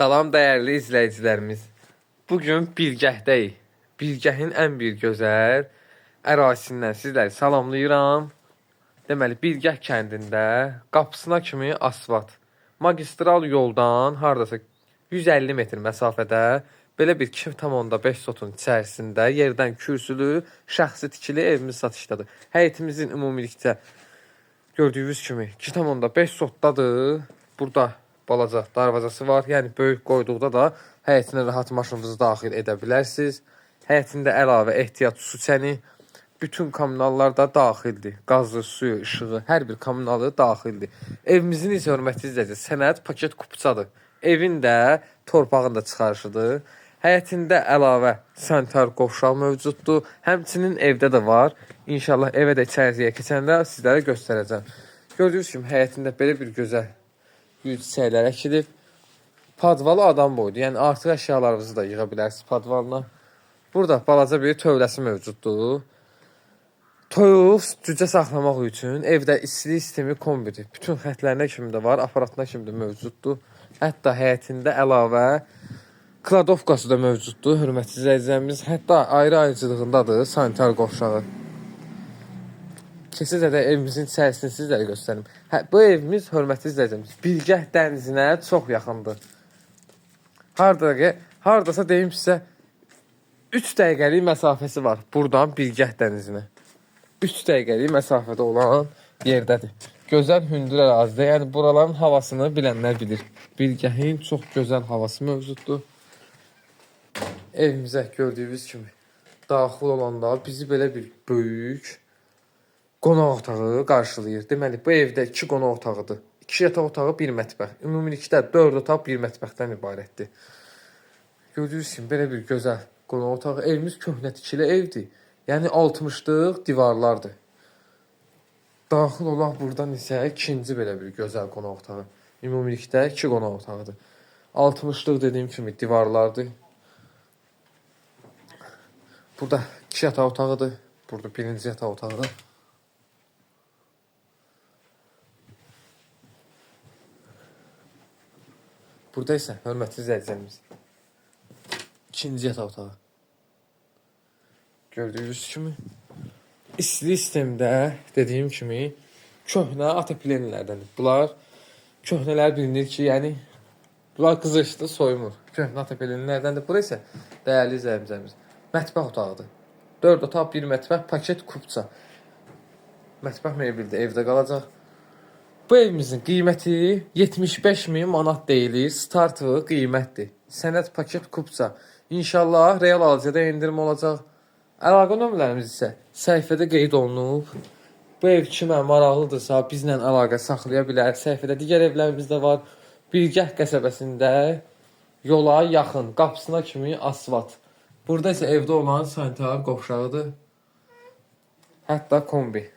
Salam dəyərli izləyicilərimiz. Bugün Bilgəhdəyik. Bilgəhin ən bir gözəl ərazisindən sizləri salamlayıram. Deməli, Bilgəh kəndində qapısına kimi asfalt. Magistral yoldan hardasa 150 metr məsafədə belə bir 2,5 sotun içərisində yerdən kürsülü, şəxsi tikili evimiz satışdadır. Həyətimizin ümumilikdə gördüyünüz kimi 2,5 sotdadır. Burada balaca darvazası var. Yəni böyük qoyduqda da həyətinə rahat maşınınızı daxil edə bilərsiniz. Həyətində əlavə ehtiyat su çəni, bütün kommunallar da daxildir. Qazı, suyu, işığı, hər bir kommunalı daxildir. Evimizin isə hörmətli izləyicilər, sənəd paket kupçadır. Evin də torpağın da çıxarışıdır. Həyətində əlavə sanitar qovşaq mövcuddur. Həmçinin evdə də var. İnşallah evə də içəriyə keçəndə sizlərə göstərəcəm. Gördüyünüz kimi həyətində belə bir gözəl gül çiçəklər əkilib. Padvalı adam boydu. Yəni artıq əşyalarınızı da yığa bilərsiniz padvalına. Burada balaca bir tövləsi mövcuddur. Toyuq cücə saxlamaq üçün evdə istilik sistemi kombidir. Bütün xətlərinə kimi də var, aparatına kimi də mövcuddur. Hətta həyətində əlavə kladovkası da mövcuddur. Hörmətli izləyicilərimiz, hətta ayrı-ayrıcılığındadır sanitar qovşağı. Keçəcə də evimizin içərisini sizlərə göstərim. Bu evimiz, hörmətli izləyicilərimiz, Bilgəh dənizinə çox yaxındır. Hardasa deyim sizə 3 dəqiqəlik məsafəsi var buradan Bilgəh dənizinə. 3 dəqiqəlik məsafədə olan yerdədir. Gözəl hündür ərazidə, yəni buraların havasını bilənlər bilir. Bilgəhin çox gözəl havası mövcuddur. Evimizə gördüyünüz kimi daxil olanda bizi belə bir böyük qonaq otağı qarşılayır. Deməli, bu evdə 2 qonaq otağıdır. 2 yataq otağı, 1 mətbəx. Ümumilikdə 4 otaq, 1 mətbəxdən ibarətdir. Gördüyünüz kimi belə bir gözəl qonaq otağı. Evimiz köhnə tikili evdir. Yəni 60'lıq divarlardır. Daxil olaq buradan isə ikinci belə bir gözəl qonaq otağı. Ümumilikdə 2 qonaq otağıdır. 60'lıq dediyim kimi divarlardır. Burada 2 yataq otağıdır. Burada 1-ci yataq otağıdır. Burada isə hörmətli izləyicilərimiz 2-ci yataq otağı. Gördüyünüz kimi istilik sistemdə dediyim kimi köhnə atoplenlərdən. Bunlar köhnələr bilinir ki, yəni bunlar qızışdı, soyumur. Köhnə atoplenlərdəndir. Bura isə dəyərli izləyicilərimiz mətbəx otağıdır. 4 otaq, 1 mətbəx, paket kupça. Mətbəx mebeldə evdə qalacaq. Bu evimizin qiyməti 75.000 manat deyilir. Startı qiymətdir. Sənəd paket kupça. İnşallah real alıcıda endirim olacaq. Əlaqə nömrələrimiz isə səhifədə qeyd olunub. Bu ev kimə maraqlıdırsa bizlə əlaqə saxlaya bilər. Səhifədə digər evlərimiz də var. Bilgəh qəsəbəsində yola yaxın, qapısına kimi asfalt. Burada isə evdə olan sanitar qovşağıdır. Hətta kombi.